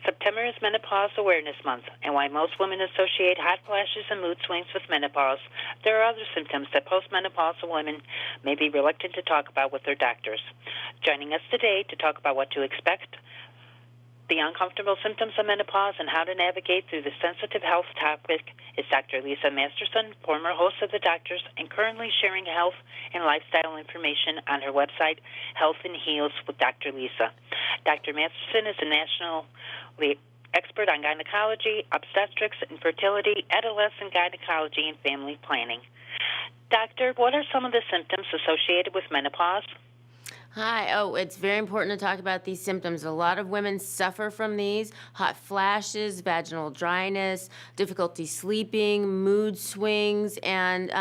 September is Menopause Awareness Month, and while most women associate hot flashes and mood swings with menopause, there are other symptoms that postmenopausal women may be reluctant to talk about with their doctors. Joining us today to talk about what to expect, the uncomfortable symptoms of menopause, and how to navigate through the sensitive health topic is Dr. Lisa Masterson, former host of The Doctors and currently sharing health and lifestyle information on her website, Health and Heals with Dr. Lisa. Dr. Masterson is a national expert on gynecology, obstetrics, infertility, adolescent gynecology, and family planning. Doctor, what are some of the symptoms associated with menopause? Hi. Oh, it's very important to talk about these symptoms. A lot of women suffer from these: hot flashes, vaginal dryness, difficulty sleeping, mood swings, and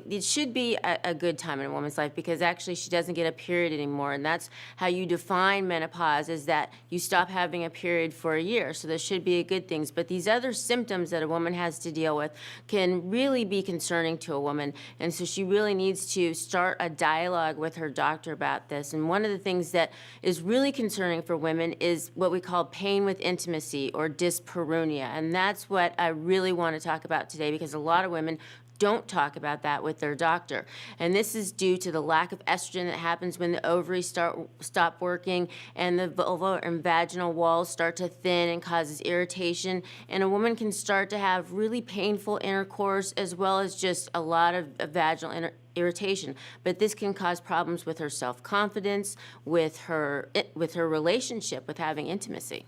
it should be a good time in a woman's life because actually she doesn't get a period anymore, and that's how you define menopause, is that you stop having a period for a year. So there should be good things, but these other symptoms that a woman has to deal with can really be concerning to a woman, and so she really needs to start a dialogue with her doctor about this. And one of the things that is really concerning for women is what we call pain with intimacy, or dyspareunia. And that's what I really want to talk about today, because a lot of women don't talk about that with their doctor. And this is due to the lack of estrogen that happens when the ovaries stop working, and the vulvar and vaginal walls start to thin and causes irritation. And a woman can start to have really painful intercourse, as well as just a lot of vaginal irritation. But this can cause problems with her self-confidence, with her relationship, with having intimacy.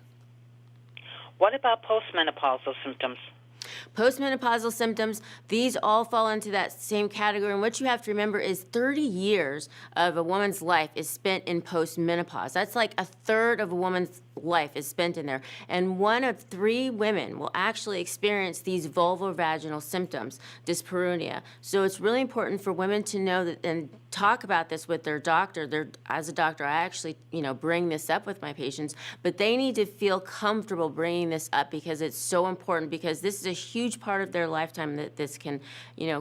What about postmenopausal symptoms? Postmenopausal symptoms, these all fall into that same category. And what you have to remember is 30 years of a woman's life is spent in postmenopause. That's like a third of a woman's life is spent in there. And 1 of 3 women will actually experience these vulvovaginal symptoms, dyspareunia. So it's really important for women to know that and talk about this with their doctor. As a doctor, I actually, bring this up with my patients, but they need to feel comfortable bringing this up because it's so important, because this is a huge part of their lifetime that this can,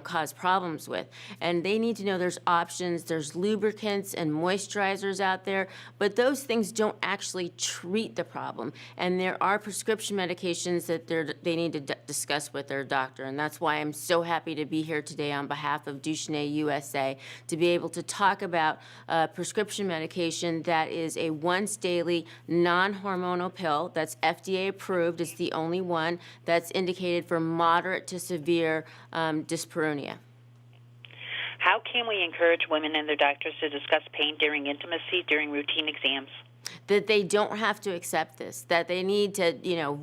cause problems with. And they need to know there's options, there's lubricants and moisturizers out there, but those things don't actually treat the problem. And there are prescription medications that they need to discuss with their doctor. And that's why I'm so happy to be here today on behalf of Duchenne USA, to be able to talk about prescription medication that is a once daily non-hormonal pill that's FDA approved. It's the only one that's indicated for moderate to severe dyspareunia. How can we encourage women and their doctors to discuss pain during intimacy during routine exams? That they don't have to accept this, that they need to,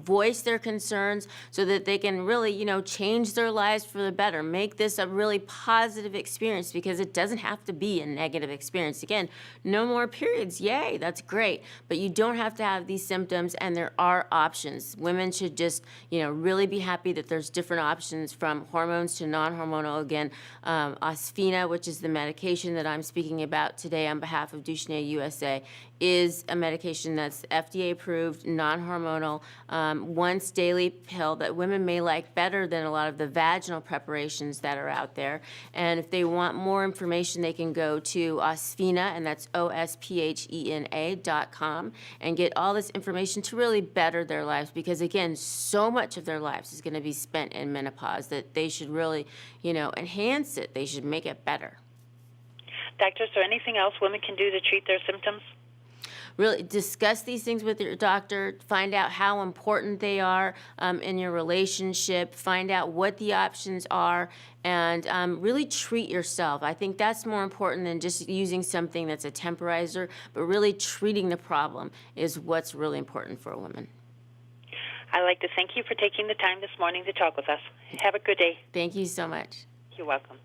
voice their concerns so that they can really, change their lives for the better, make this a really positive experience, because it doesn't have to be a negative experience. Again, no more periods, yay, that's great, but you don't have to have these symptoms, and there are options. Women should just, really be happy that there's different options, from hormones to non-hormonal. Again, Osphena, which is the medication that I'm speaking about today on behalf of Duchenne USA, is a medication that's FDA approved, non-hormonal, once daily pill that women may like better than a lot of the vaginal preparations that are out there. And if they want more information, they can go to Osphena, and that's OSPHENA.com, and get all this information to really better their lives, because again, so much of their lives is going to be spent in menopause that they should really, enhance it. They should make it better. Doctor, is there anything else women can do to treat their symptoms? Really discuss these things with your doctor, find out how important they are in your relationship, find out what the options are, and really treat yourself. I think that's more important than just using something that's a temporizer, but really treating the problem is what's really important for a woman. I'd like to thank you for taking the time this morning to talk with us. Have a good day. Thank you so much. You're welcome.